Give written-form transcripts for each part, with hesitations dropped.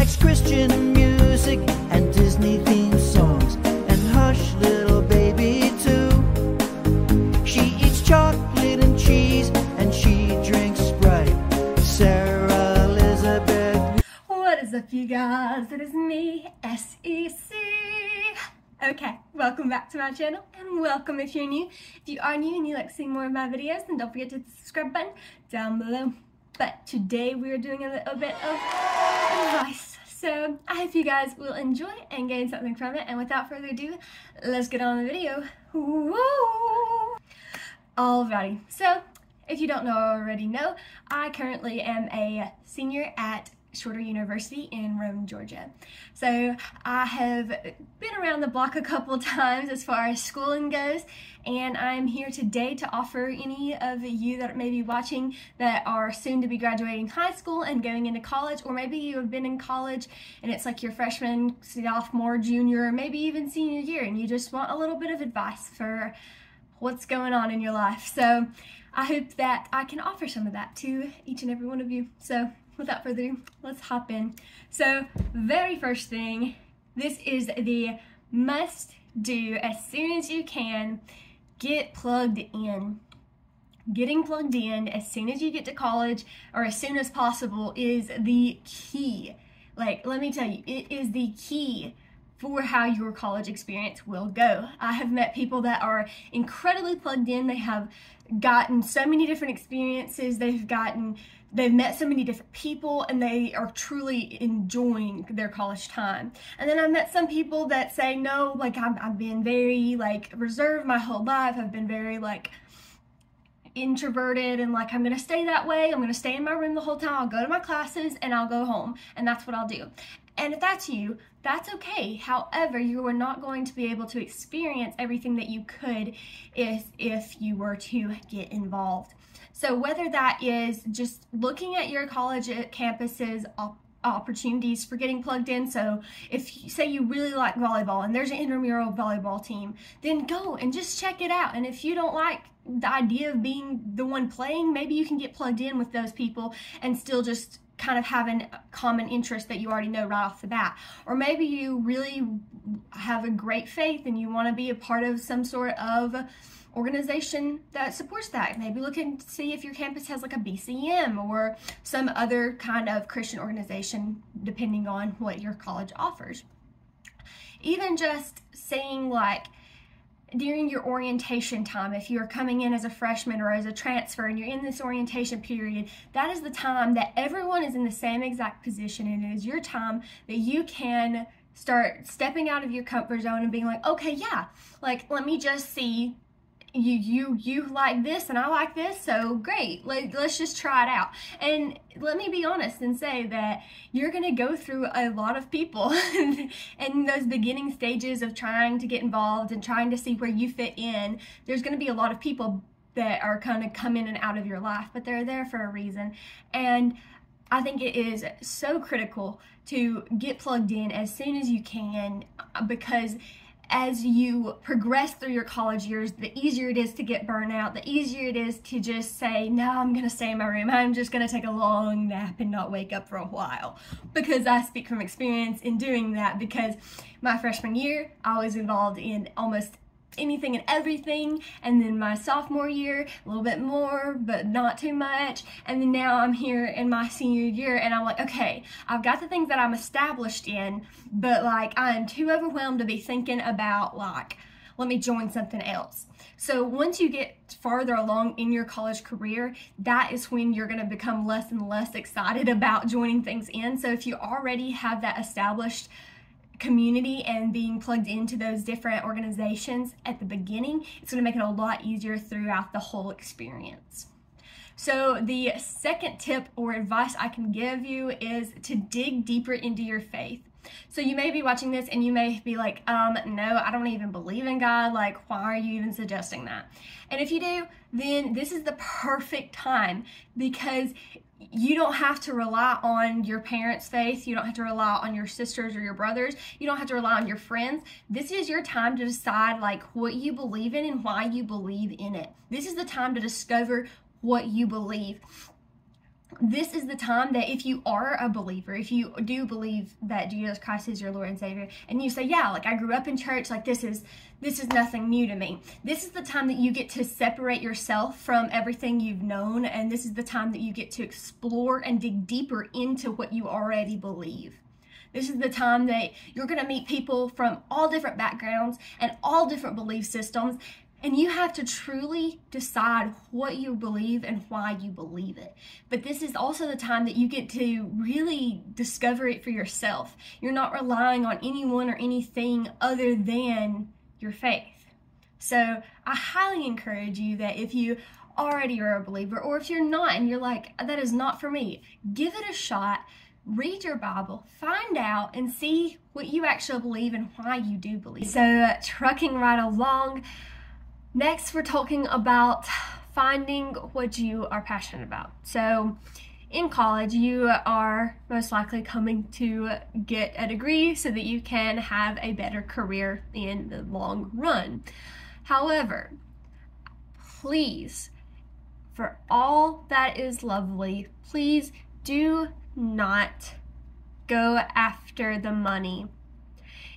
likes Christian music and Disney theme songs and Hush Little Baby too. She eats chocolate and cheese and she drinks Sprite. Sarah Elizabeth. What is up, you guys? It is me, SEC. Okay, welcome back to my channel, and welcome if you're new. If you are new and you like to see more of my videos, then don't forget to hit the subscribe button down below. But today we are doing a little bit of advice. So I hope you guys will enjoy and gain something from it. And without further ado, let's get on the video. Whoa! Alrighty, so if you don't know or already know, I currently am a senior at Shorter University in Rome, Georgia. So I have been around the block a couple times as far as schooling goes, and I'm here today to offer any of you that may be watching that are soon to be graduating high school and going into college, or maybe you have been in college and it's like your freshman, sophomore, junior, or maybe even senior year, and you just want a little bit of advice for what's going on in your life. So I hope that I can offer some of that to each and every one of you. So without further ado, let's hop in. So very first thing, this is the must do as soon as you can, get plugged in. Getting plugged in as soon as you get to college, or as soon as possible, is the key. Like, let me tell you, it is the key for how your college experience will go. I have met people that are incredibly plugged in. They have gotten so many different experiences. They've met so many different people, and they are truly enjoying their college time. And then I've met some people that say, no, like I've been very like reserved my whole life. I've been very like introverted, and like I'm gonna stay that way. I'm gonna stay in my room the whole time. I'll go to my classes and I'll go home, and that's what I'll do. And if that's you, that's okay. However, you are not going to be able to experience everything that you could if you were to get involved. So whether that is just looking at your college campuses, opportunities for getting plugged in. So if you say you really like volleyball and there's an intramural volleyball team, then go and just check it out. And if you don't like the idea of being the one playing, maybe you can get plugged in with those people and still just kind of having a common interest that you already know right off the bat. Or maybe you really have a great faith and you want to be a part of some sort of organization that supports that. Maybe look and see if your campus has like a BCM or some other kind of Christian organization, depending on what your college offers. Even just saying, like, during your orientation time, if you're coming in as a freshman or as a transfer and you're in this orientation period, that is the time that everyone is in the same exact position, and it is your time that you can start stepping out of your comfort zone and being like, okay, yeah, like, let me just see, you like this and I like this, so great, let's just try it out. And let me be honest and say that you're gonna go through a lot of people in those beginning stages of trying to get involved and trying to see where you fit in. There's gonna be a lot of people that are kind of come in and out of your life, but they're there for a reason. And I think it is so critical to get plugged in as soon as you can, because as you progress through your college years, the easier it is to get burnout, the easier it is to just say, no, I'm going to stay in my room. I'm just going to take a long nap and not wake up for a while. Because I speak from experience in doing that, because my freshman year, I was involved in almost anything and everything, and then my sophomore year a little bit more, but not too much, and then now I'm here in my senior year, and I'm like, okay, I've got the things that I'm established in, but like I am too overwhelmed to be thinking about, like, let me join something else. So once you get farther along in your college career, that is when you're going to become less and less excited about joining things in. So if you already have that established community and being plugged into those different organizations at the beginning, it's going to make it a lot easier throughout the whole experience. So the second tip or advice I can give you is to dig deeper into your faith. So you may be watching this and you may be like, no, I don't even believe in God. Like, why are you even suggesting that? And if you do, then this is the perfect time, because you don't have to rely on your parents' faith. You don't have to rely on your sisters or your brothers. You don't have to rely on your friends. This is your time to decide like what you believe in and why you believe in it. This is the time to discover what you believe. this is the time that if you are a believer, if you do believe that Jesus Christ is your Lord and Savior, and you say, yeah, like I grew up in church, like this is nothing new to me. This is the time that you get to separate yourself from everything you've known, and this is the time that you get to explore and dig deeper into what you already believe. This is the time that you're going to meet people from all different backgrounds and all different belief systems, and you have to truly decide what you believe and why you believe it. But this is also the time that you get to really discover it for yourself. You're not relying on anyone or anything other than your faith. So I highly encourage you that if you already are a believer, or if you're not and you're like, that is not for me, give it a shot. Read your Bible, find out, and see what you actually believe and why you do believe. So trucking right along, next we're talking about finding what you are passionate about. So in college, you are most likely coming to get a degree so that you can have a better career in the long run. However, please, for all that is lovely, please do not go after the money.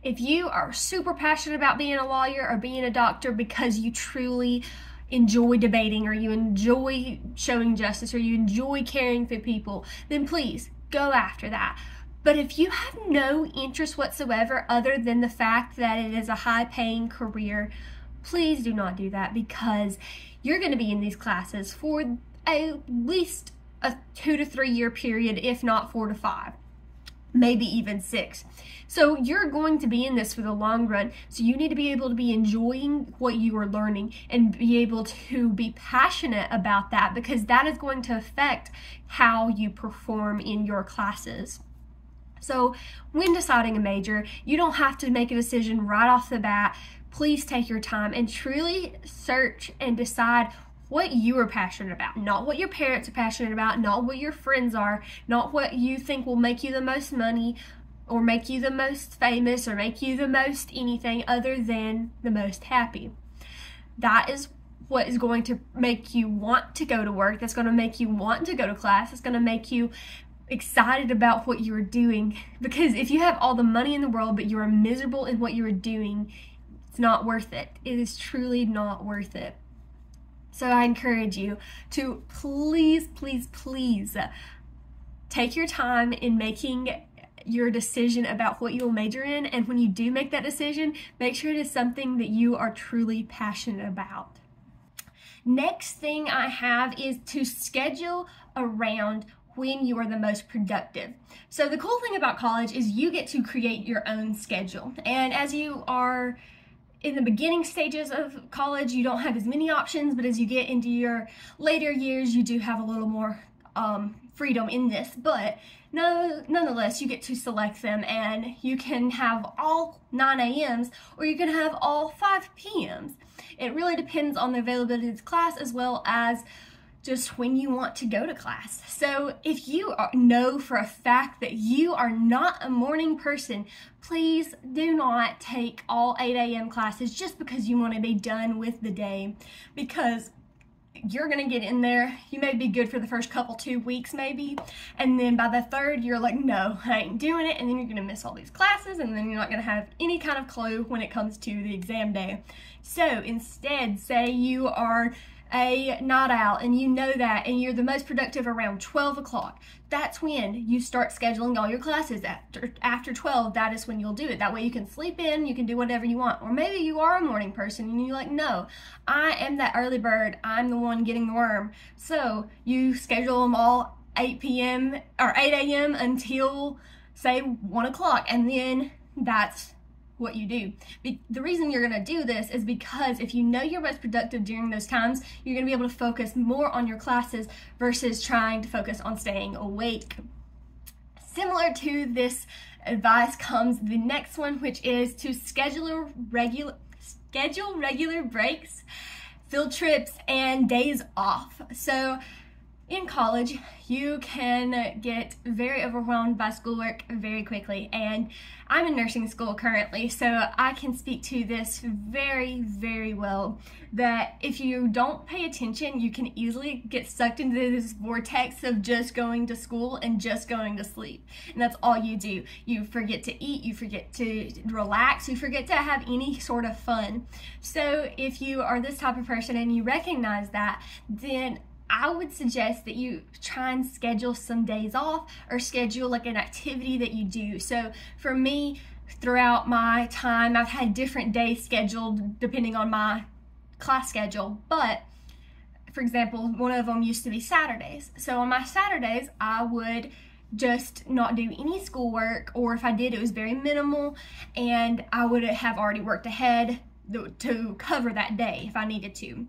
If you are super passionate about being a lawyer or being a doctor because you truly enjoy debating, or you enjoy showing justice, or you enjoy caring for people, then please go after that. But if you have no interest whatsoever other than the fact that it is a high-paying career, please do not do that, because you're going to be in these classes for at least a 2 to 3 year period, if not 4 to 5, maybe even 6. So you're going to be in this for the long run. So you need to be able to be enjoying what you are learning and be able to be passionate about that, because that is going to affect how you perform in your classes. So when deciding a major, you don't have to make a decision right off the bat. Please take your time and truly search and decide what you are passionate about, not what your parents are passionate about, not what your friends are, not what you think will make you the most money or make you the most famous or make you the most anything other than the most happy. That is what is going to make you want to go to work. That's going to make you want to go to class. It's going to make you excited about what you're doing, because if you have all the money in the world but you are miserable in what you're doing, it's not worth it. It is truly not worth it. So I encourage you to please, please, please take your time in making your decision about what you will major in. And when you do make that decision, make sure it is something that you are truly passionate about. Next thing I have is to schedule around when you are the most productive. So the cool thing about college is you get to create your own schedule. And as you are in the beginning stages of college, you don't have as many options, but as you get into your later years, you do have a little more freedom in this. But nonetheless, you get to select them, and you can have all 9 a.m.s or you can have all 5 p.m.s. It really depends on the availability of the class as well as just when you want to go to class. So if you know for a fact that you are not a morning person, please do not take all 8 a.m. classes just because you want to be done with the day, because you're going to get in there. You may be good for the first 2 weeks maybe, and then by the third you're like, no, I ain't doing it, and then you're going to miss all these classes, and then you're not going to have any kind of clue when it comes to the exam day. So instead, say you are a night owl and you know that, and you're the most productive around 12 o'clock. That's when you start scheduling all your classes. After 12, that is when you'll do it. That way you can sleep in, you can do whatever you want. Or maybe you are a morning person and you're like, no, I am that early bird. I'm the one getting the worm. So you schedule them all 8 p.m. or 8 a.m. until say 1 o'clock, and then that's what you do. The reason you're going to do this is because if you know you're most productive during those times, you're going to be able to focus more on your classes versus trying to focus on staying awake. Similar to this advice comes the next one, which is to schedule regular breaks, field trips, and days off. So in college, you can get very overwhelmed by schoolwork very quickly, and I'm in nursing school currently, so I can speak to this very, very well, that if you don't pay attention, you can easily get sucked into this vortex of just going to school and just going to sleep, and that's all you do. You forget to eat, you forget to relax, you forget to have any sort of fun. So if you are this type of person and you recognize that, then I would suggest that you try and schedule some days off, or schedule like an activity that you do. So for me, throughout my time, I've had different days scheduled depending on my class schedule, but for example, one of them used to be Saturdays. So on my Saturdays, I would just not do any schoolwork, or if I did, it was very minimal, and I would have already worked ahead to cover that day if I needed to.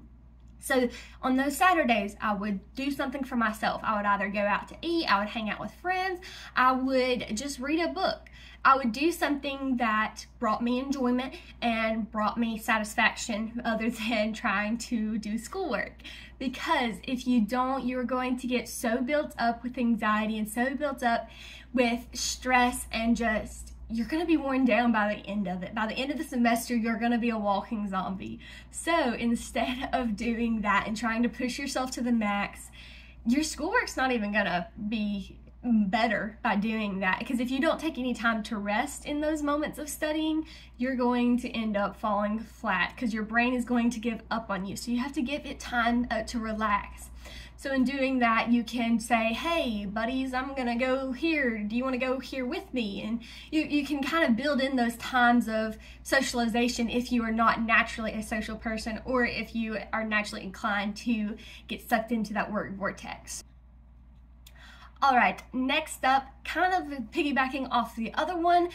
So on those Saturdays, I would do something for myself. I would either go out to eat, I would hang out with friends, I would just read a book. I would do something that brought me enjoyment and brought me satisfaction other than trying to do schoolwork. Because if you don't, you're going to get so built up with anxiety and so built up with stress, and just you're going to be worn down by the end of it. By the end of the semester, you're going to be a walking zombie. So instead of doing that and trying to push yourself to the max, your schoolwork's not even going to be better by doing that. Because if you don't take any time to rest in those moments of studying, you're going to end up falling flat because your brain is going to give up on you. So you have to give it time to relax. So in doing that, you can say, hey, buddies, I'm going to go here. Do you want to go here with me? And you can kind of build in those times of socialization if you are not naturally a social person, or if you are naturally inclined to get sucked into that work vortex. All right, next up, kind of piggybacking off the other one,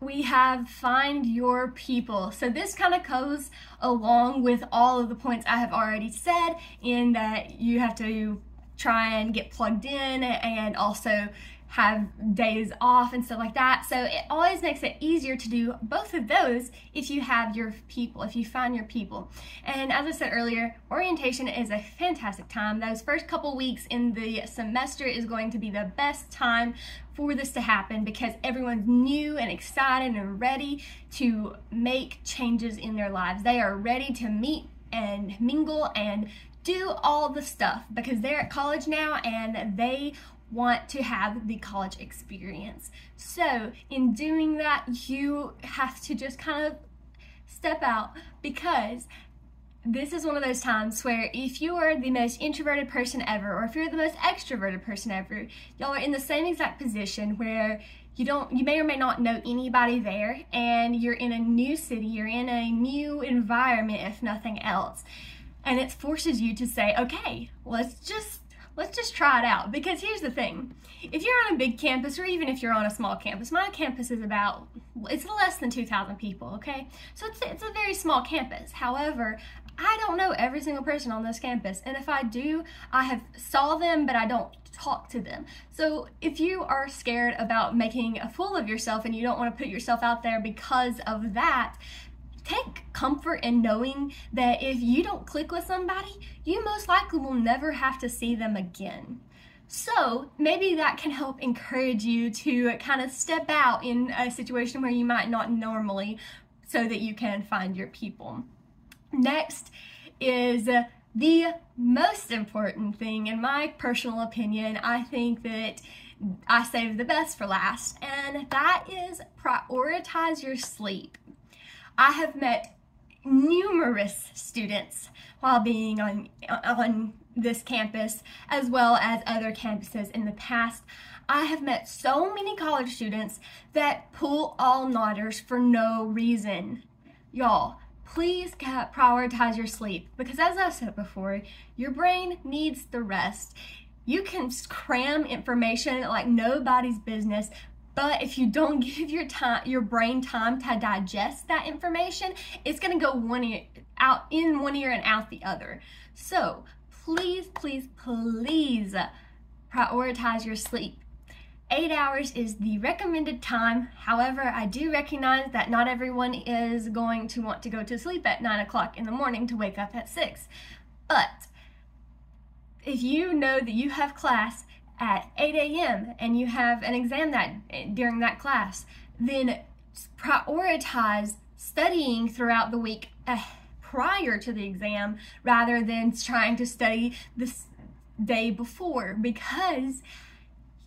we have find your people. So this kind of goes along with all of the points I have already said, in that you have to try and get plugged in and also have days off and stuff like that. So it always makes it easier to do both of those if you have your people, if you find your people. And as I said earlier, orientation is a fantastic time. Those first couple weeks in the semester is going to be the best time for this to happen, because everyone's new and excited and ready to make changes in their lives. They are ready to meet and mingle and do all the stuff because they're at college now and they want to have the college experience. So in doing that, you have to just kind of step out, because this is one of those times where if you are the most introverted person ever, or if you're the most extroverted person ever, y'all are in the same exact position where you may or may not know anybody there, and you're in a new city, you're in a new environment if nothing else. And it forces you to say, okay, let's just try it out. Because here's the thing, if you're on a big campus, or even if you're on a small campus, my campus is it's less than 2,000 people, okay? So it's a very small campus. However, I don't know every single person on this campus, and if I do, I have saw them, but I don't talk to them. So if you are scared about making a fool of yourself and you don't want to put yourself out there because of that, take comfort in knowing that if you don't click with somebody, you most likely will never have to see them again. So maybe that can help encourage you to kind of step out in a situation where you might not normally, so that you can find your people. Next is the most important thing, in my personal opinion. I think that I saved the best for last, and that is prioritize your sleep. I have met numerous students while being on this campus, as well as other campuses in the past. I have met so many college students that pull all-nighters for no reason. Y'all, please prioritize your sleep, because as I said before, your brain needs the rest. You can cram information like nobody's business, but if you don't give your brain time to digest that information, it's going to go in one ear and out the other. So please, please, please prioritize your sleep. 8 hours is the recommended time. However, I do recognize that not everyone is going to want to go to sleep at 9 o'clock in the morning to wake up at 6. But if you know that you have class at 8 a.m. and you have an exam during that class, then prioritize studying throughout the week prior to the exam rather than trying to study this day before, because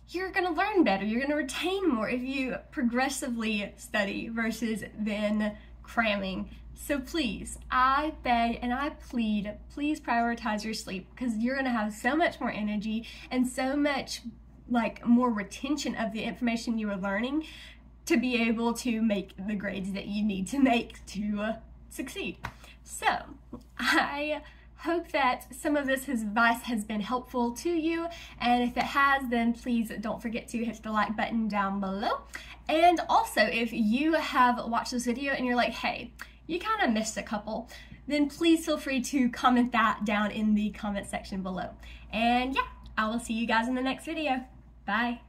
you're going to learn better, you're going to retain more if you progressively study versus then cramming. So please, I beg and I plead, please prioritize your sleep, because you're going to have so much more energy and so much more retention of the information you are learning to be able to make the grades that you need to make to succeed. So I hope that some of this advice has been helpful to you, and if it has, then please don't forget to hit the like button down below. And also, if you have watched this video and you're like, hey, you kind of missed a couple, then please feel free to comment that down in the comment section below. And yeah, I will see you guys in the next video. Bye.